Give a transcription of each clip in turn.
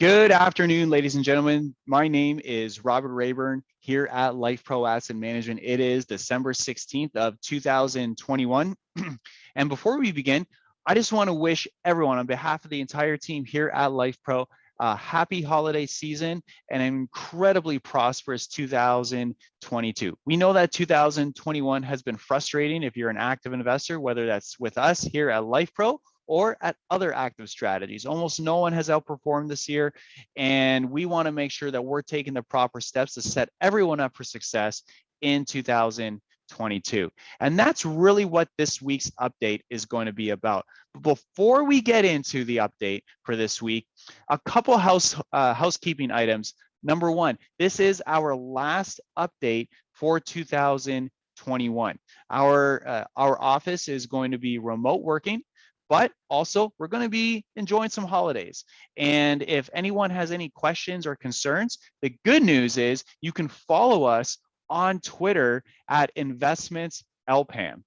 Good afternoon, ladies and gentlemen. My name is Robert Rayburn here at Life Pro Asset Management. It is December 16th of 2021. And before we begin, I just want to wish everyone on behalf of the entire team here at Life Pro a happy holiday season and an incredibly prosperous 2022. We know that 2021 has been frustrating if you're an active investor, whether that's with us here at Life Pro or at other active strategies. Almost no one has outperformed this year, and we want to make sure that we're taking the proper steps to set everyone up for success in 2022. And that's really what this week's update is going to be about. But before we get into the update for this week, a couple housekeeping items. Number one, this is our last update for 2021. Our office is going to be remote working, but also we're going to be enjoying some holidays. And if anyone has any questions or concerns, the good news is you can follow us on Twitter at InvestmentsLPAM.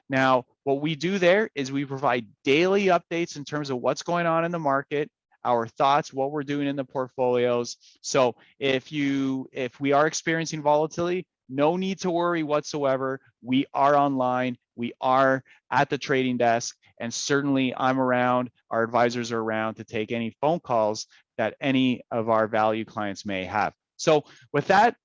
Now, what we do there is we provide daily updates in terms of what's going on in the market, our thoughts, what we're doing in the portfolios. So if we are experiencing volatility, no need to worry whatsoever. We are online. We are at the trading desk, and certainly I'm around, our advisors are around to take any phone calls that any of our value clients may have. So with that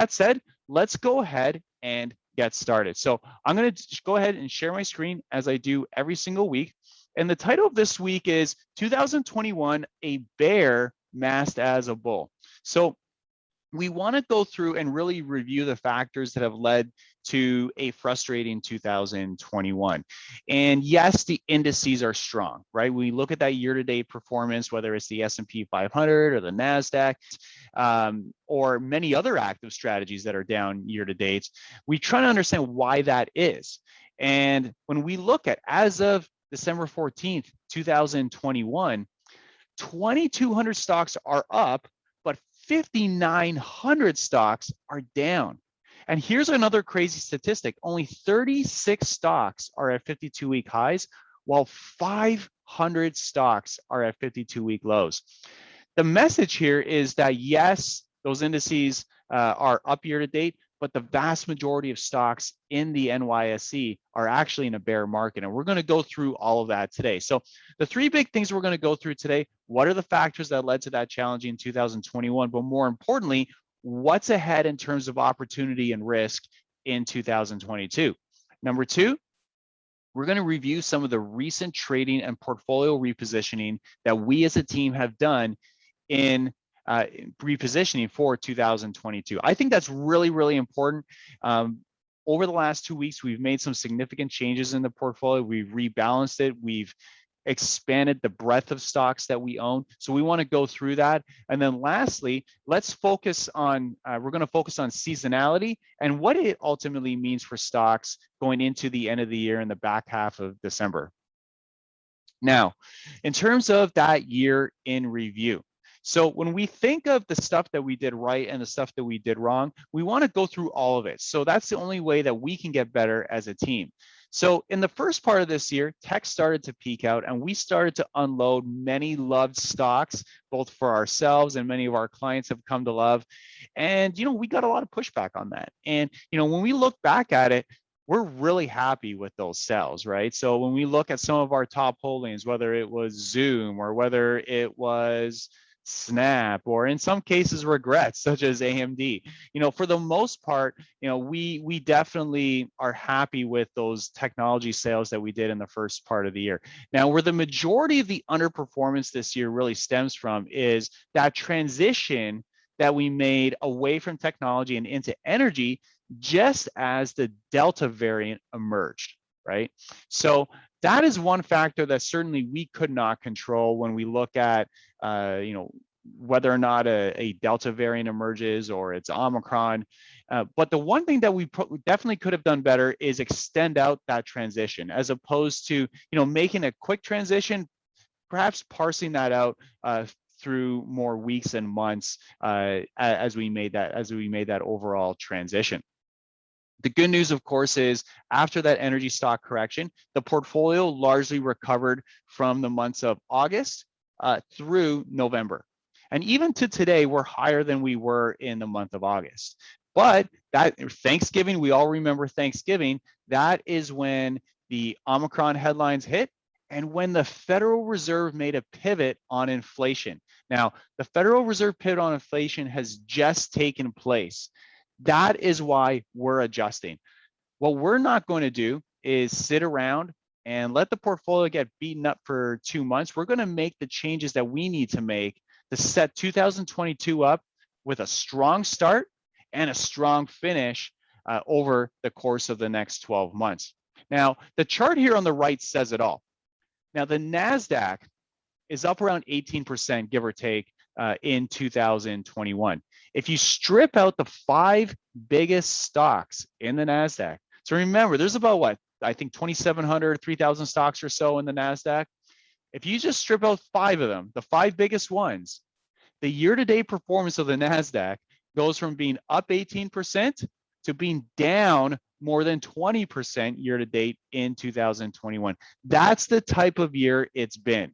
said, let's go ahead and get started. So I'm going to go ahead and share my screen as I do every single week. And the title of this week is 2021, a bear masked as a bull. So we want to go through and really review the factors that have led to a frustrating 2021. And yes, the indices are strong, right? We look at that year-to-date performance, whether it's the S&P 500 or the NASDAQ, or many other active strategies that are down year-to-date. We try to understand why that is. And when we look at, as of December 14th, 2021, 2,200 stocks are up, but 5,900 stocks are down. And here's another crazy statistic. Only 36 stocks are at 52-week highs, while 500 stocks are at 52-week lows. The message here is that, yes, those indices are up year to date, but the vast majority of stocks in the NYSE are actually in a bear market. And we're going to go through all of that today. So the three big things we're going to go through today: what are the factors that led to that challenge in 2021? But more importantly, what's ahead in terms of opportunity and risk in 2022? Number two, we're going to review some of the recent trading and portfolio repositioning that we as a team have done in repositioning for 2022. I think that's really, really important. Over the last 2 weeks, we've made some significant changes in the portfolio. We've rebalanced it. We've expanded the breadth of stocks that we own. So we want to go through that. And then lastly, let's focus on, we're going to focus on seasonality and what it ultimately means for stocks going into the end of the year in the back half of December. Now, in terms of that year in review, so when we think of the stuff that we did right and the stuff that we did wrong, we want to go through all of it. So that's the only way that we can get better as a team. So in the first part of this year, tech started to peak out and we started to unload many loved stocks, both for ourselves and many of our clients have come to love. And, we got a lot of pushback on that. And, when we look back at it, we're really happy with those sales, right? So when we look at some of our top holdings, whether it was Zoom or whether it was Snap, or in some cases regrets such as AMD, for the most part, we definitely are happy with those technology sales that we did in the first part of the year. Now, where the majority of the underperformance this year really stems from is that transition that we made away from technology and into energy just as the Delta variant emerged, right? So that is one factor that certainly we could not control when we look at, whether or not a Delta variant emerges or it's Omicron. But the one thing that we definitely could have done better is extend out that transition, as opposed to, making a quick transition, perhaps parsing that out through more weeks and months as we made that overall transition. The good news, of course, is after that energy stock correction, the portfolio largely recovered from the months of August through November. And even to today, we're higher than we were in the month of August. But that Thanksgiving, we all remember Thanksgiving, that is when the Omicron headlines hit and when the Federal Reserve made a pivot on inflation. Now, the Federal Reserve pivot on inflation has just taken place. That is why we're adjusting. What we're not going to do is sit around and let the portfolio get beaten up for 2 months. We're going to make the changes that we need to make to set 2022 up with a strong start and a strong finish over the course of the next 12 months. Now, the chart here on the right says it all. Now, the NASDAQ is up around 18%, give or take, in 2021. If you strip out the 5 biggest stocks in the NASDAQ, so remember, there's about what, I think 2,700, 3,000 stocks or so in the NASDAQ. If you just strip out 5 of them, the 5 biggest ones, the year-to-date performance of the NASDAQ goes from being up 18% to being down more than 20% year-to-date in 2021. That's the type of year it's been.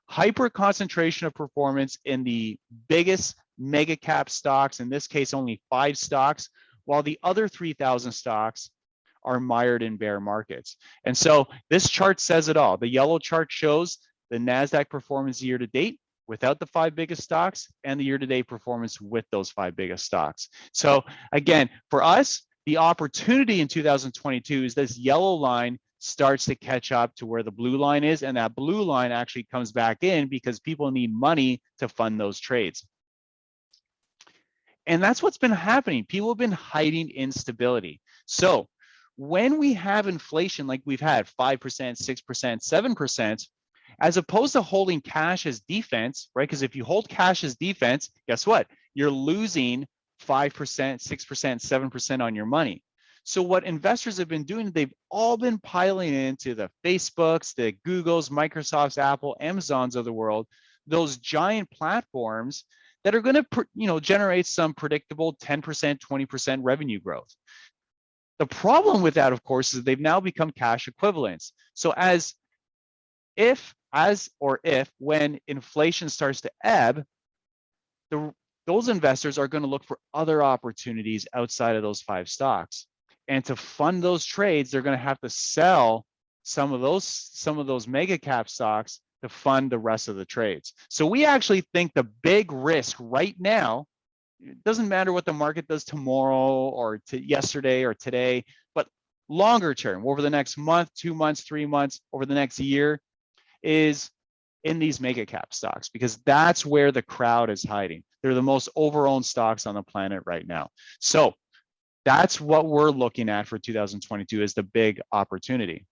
Hyper concentration of performance in the biggest mega cap stocks, in this case, only 5 stocks, while the other 3,000 stocks are mired in bear markets. And so this chart says it all. The yellow chart shows the NASDAQ performance year to date without the 5 biggest stocks and the year-to-date performance with those 5 biggest stocks. So again, for us, the opportunity in 2022 is this yellow line starts to catch up to where the blue line is, and that blue line actually comes back in because people need money to fund those trades. And that's what's been happening. People have been hiding instability. So when we have inflation like we've had 5%, 6%, 7%, as opposed to holding cash as defense, right? Because if you hold cash as defense, guess what? You're losing 5%, 6%, 7% on your money. So what investors have been doing, they've all been piling into the Facebooks, the Googles, Microsofts, Apple, Amazons of the world, those giant platforms that are going to, generate some predictable 10%, 20% revenue growth. The problem with that, of course, is they've now become cash equivalents. So if when inflation starts to ebb, those investors are going to look for other opportunities outside of those 5 stocks. And to fund those trades, they're going to have to sell some of those mega cap stocks to fund the rest of the trades. So we actually think the big risk right now, it doesn't matter what the market does tomorrow or yesterday or today, but longer term, over the next month, 2 months, 3 months, over the next year, is in these mega cap stocks, because that's where the crowd is hiding. They're the most overowned stocks on the planet right now. So that's what we're looking at for 2022 as the big opportunity.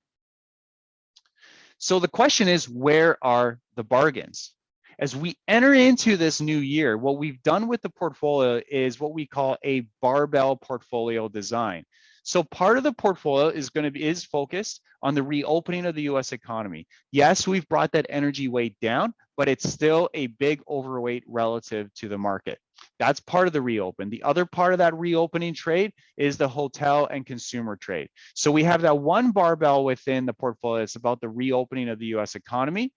So the question is, where are the bargains? As we enter into this new year, what we've done with the portfolio is what we call a barbell portfolio design. So part of the portfolio is focused on the reopening of the US economy. Yes, we've brought that energy weight down, but it's still a big overweight relative to the market. That's part of the reopen. The other part of that reopening trade is the hotel and consumer trade. So we have that one barbell within the portfolio. It's about the reopening of the US economy.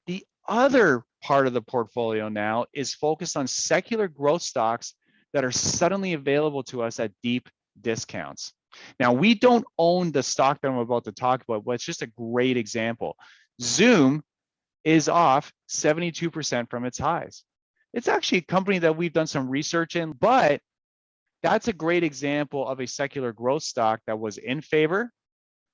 The other part of the portfolio now is focused on secular growth stocks that are suddenly available to us at deep discounts. Now, we don't own the stock that I'm about to talk about, but it's just a great example. Zoom is off 72% from its highs. It's actually a company that we've done some research in, but that's a great example of a secular growth stock that was in favor,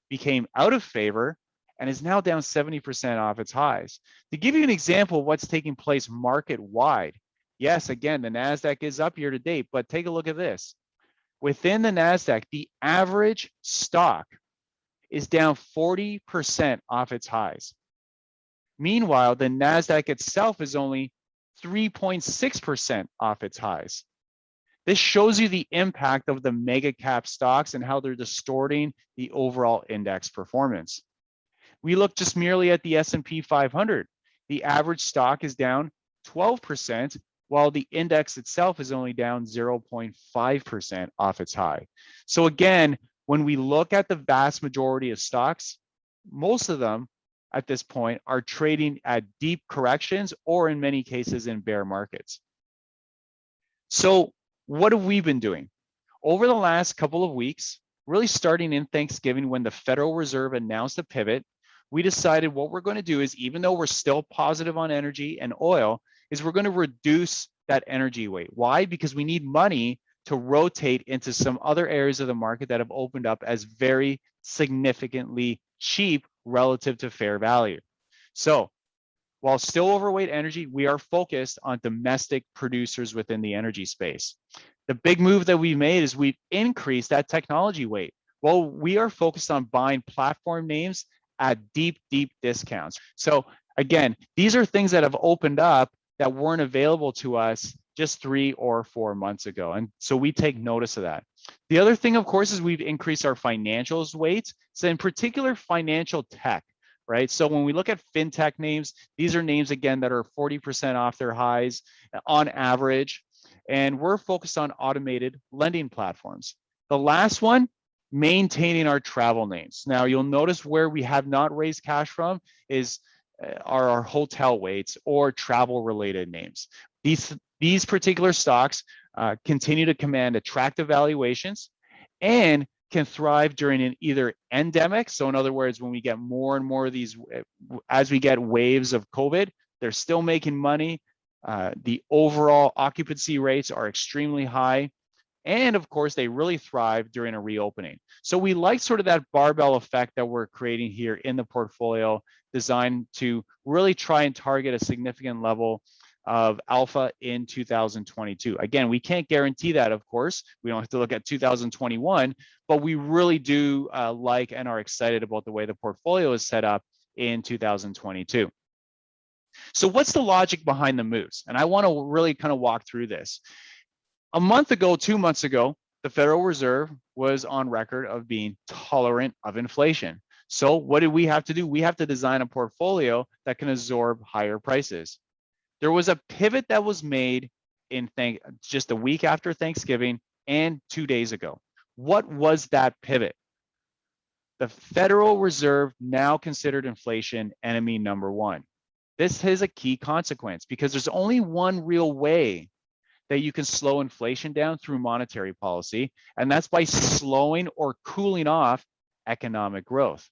became out of favor, and is now down 70% off its highs. To give you an example of what's taking place market-wide, yes, again, the NASDAQ is up year to date, but take a look at this. Within the NASDAQ, the average stock is down 40% off its highs. Meanwhile, the NASDAQ itself is only 3.6% off its highs. This shows you the impact of the mega cap stocks and how they're distorting the overall index performance. We look just merely at the S&P 500. The average stock is down 12%, while the index itself is only down 0.5% off its high. So again, when we look at the vast majority of stocks, most of them at this point are trading at deep corrections or in many cases in bear markets. So what have we been doing? Over the last couple of weeks, really starting in Thanksgiving when the Federal Reserve announced a pivot, we decided what we're going to do is, even though we're still positive on energy and oil, is we're going to reduce that energy weight. Why? Because we need money to rotate into some other areas of the market that have opened up as very significantly cheap relative to fair value. So while still overweight energy, we are focused on domestic producers within the energy space. The big move that we've made is we've increased that technology weight. Well, we are focused on buying platform names at deep, deep discounts. So again, these are things that have opened up that weren't available to us just 3 or 4 months ago. And so we take notice of that. The other thing, of course, is we've increased our financials weights. So in particular, financial tech, right? So when we look at fintech names, these are names, again, that are 40% off their highs on average. And we're focused on automated lending platforms. The last one, maintaining our travel names. Now, you'll notice where we have not raised cash from is are our hotel weights or travel-related names. These particular stocks continue to command attractive valuations and can thrive during an either endemic. So in other words, when we get more and more of these, as we get waves of COVID, they're still making money. The overall occupancy rates are extremely high. And of course, they really thrive during a reopening. So we like sort of that barbell effect that we're creating here in the portfolio, designed to really try and target a significant level of alpha in 2022. Again, we can't guarantee that, of course. We don't have to look at 2021, but we really do like and are excited about the way the portfolio is set up in 2022. So what's the logic behind the moves? And I want to really kind of walk through this. A month ago, 2 months ago, the Federal Reserve was on record of being tolerant of inflation. So what did we have to do? We have to design a portfolio that can absorb higher prices. There was a pivot that was made in just a week after Thanksgiving and 2 days ago. What was that pivot? The Federal Reserve now considered inflation enemy number one. This is a key consequence because there's only one real way that you can slow inflation down through monetary policy, and that's by slowing or cooling off economic growth.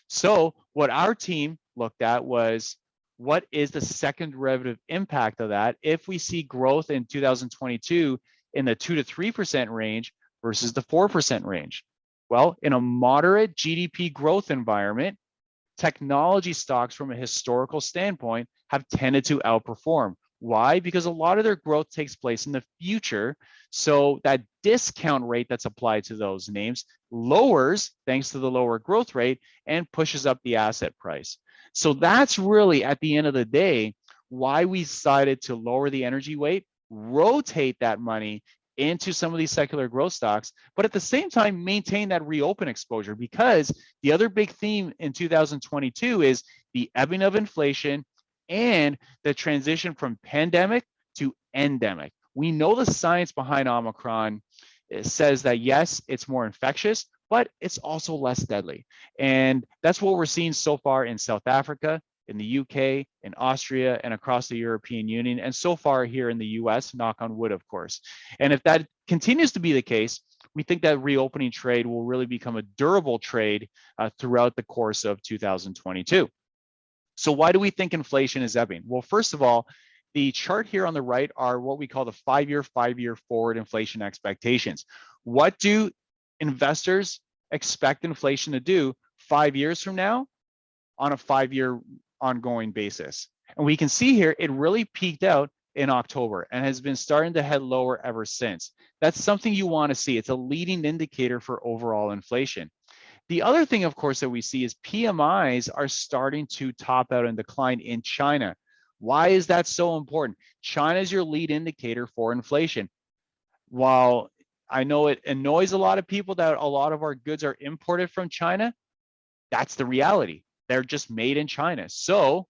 So what our team looked at was, what is the second derivative impact of that if we see growth in 2022 in the 2 to 3% range versus the 4% range? Well, in a moderate GDP growth environment, technology stocks from a historical standpoint have tended to outperform. Why? Because a lot of their growth takes place in the future. So that discount rate that's applied to those names lowers thanks to the lower growth rate and pushes up the asset price. So that's really, at the end of the day, why we decided to lower the energy weight, rotate that money into some of these secular growth stocks, but at the same time, maintain that reopen exposure, because the other big theme in 2022 is the ebbing of inflation and the transition from pandemic to endemic. We know the science behind Omicron says that, yes, it's more infectious, but it's also less deadly. And that's what we're seeing so far in South Africa, in the UK, in Austria, and across the European Union, and so far here in the US, knock on wood, of course. And if that continues to be the case, we think that reopening trade will really become a durable trade throughout the course of 2022. So why do we think inflation is ebbing? Well, first of all, the chart here on the right are what we call the five-year forward inflation expectations. What do investors expect inflation to do 5 years from now on a 5-year ongoing basis? And we can see here, it really peaked out in October and has been starting to head lower ever since. That's something you want to see. It's a leading indicator for overall inflation. The other thing, of course, that we see is PMIs are starting to top out and decline in China. Why is that so important? China is your lead indicator for inflation. While I know it annoys a lot of people that a lot of our goods are imported from China, that's the reality. They're just made in China. So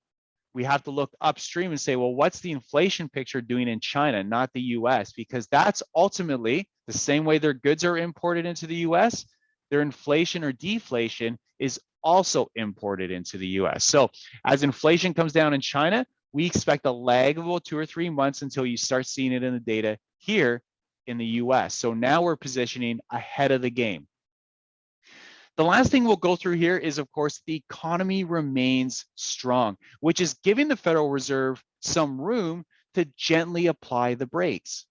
we have to look upstream and say, well, what's the inflation picture doing in China, not the US? Because that's ultimately the same way their goods are imported into the US, their inflation or deflation is also imported into the US. So as inflation comes down in China, we expect a lag of about 2 or 3 months until you start seeing it in the data here in the US. So now we're positioning ahead of the game. The last thing we'll go through here is, of course, the economy remains strong, which is giving the Federal Reserve some room to gently apply the brakes.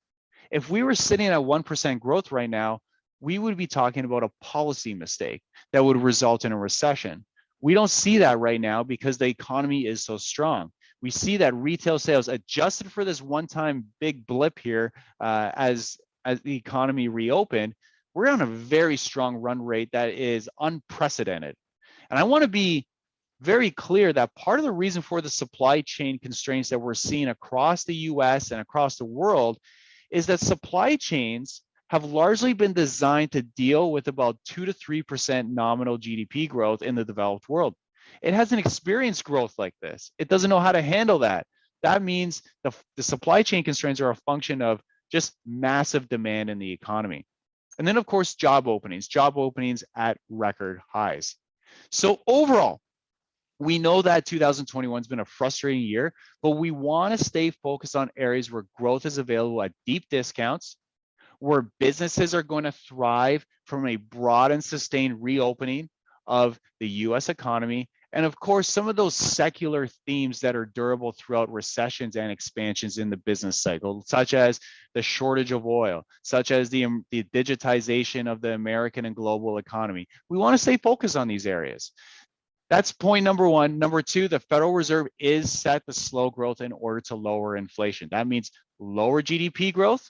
If we were sitting at 1% growth right now, we would be talking about a policy mistake that would result in a recession. We don't see that right now because the economy is so strong. We see that retail sales, adjusted for this one-time big blip here as the economy reopened, we're on a very strong run rate that is unprecedented. And I want to be very clear that part of the reason for the supply chain constraints that we're seeing across the US and across the world is that supply chains have largely been designed to deal with about 2 to 3% nominal GDP growth in the developed world. It hasn't experienced growth like this. It doesn't know how to handle that. That means the supply chain constraints are a function of just massive demand in the economy. And then, of course, job openings at record highs. So overall, we know that 2021 has been a frustrating year, but we want to stay focused on areas where growth is available at deep discounts, where businesses are going to thrive from a broad and sustained reopening of the US economy, and of course, some of those secular themes that are durable throughout recessions and expansions in the business cycle, such as the shortage of oil, such as the digitization of the American and global economy. We want to stay focused on these areas. That's point number one. Number two, the Federal Reserve is set to slow growth in order to lower inflation. That means lower GDP growth.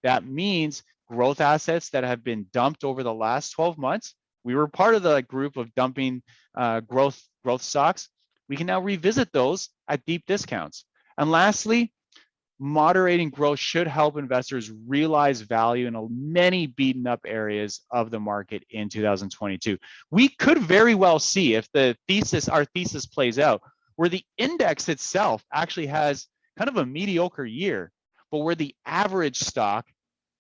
That means growth assets that have been dumped over the last 12 months. We were part of the group of dumping growth stocks. We can now revisit those at deep discounts. And lastly, moderating growth should help investors realize value in many beaten up areas of the market in 2022. We could very well see, if our thesis plays out, where the index itself actually has kind of a mediocre year, but where the average stock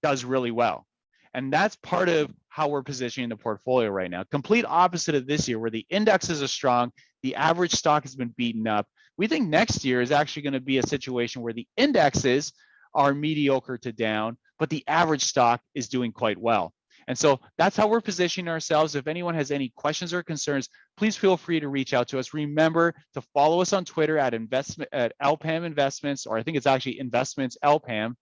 does really well. And that's part of how we're positioning the portfolio right now. Complete opposite of this year, where the indexes are strong, the average stock has been beaten up. We think next year is actually going to be a situation where the indexes are mediocre to down, but the average stock is doing quite well. And so that's how we're positioning ourselves. If anyone has any questions or concerns, please feel free to reach out to us. Remember to follow us on Twitter at LPAM Investments, or I think it's actually Investments LPAM,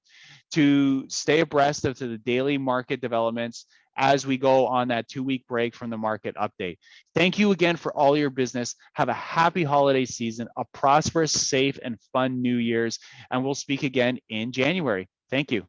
to stay abreast of the daily market developments as we go on that 2-week break from the market update. Thank you again for all your business. Have a happy holiday season, a prosperous, safe, and fun New Year's, and we'll speak again in January. Thank you.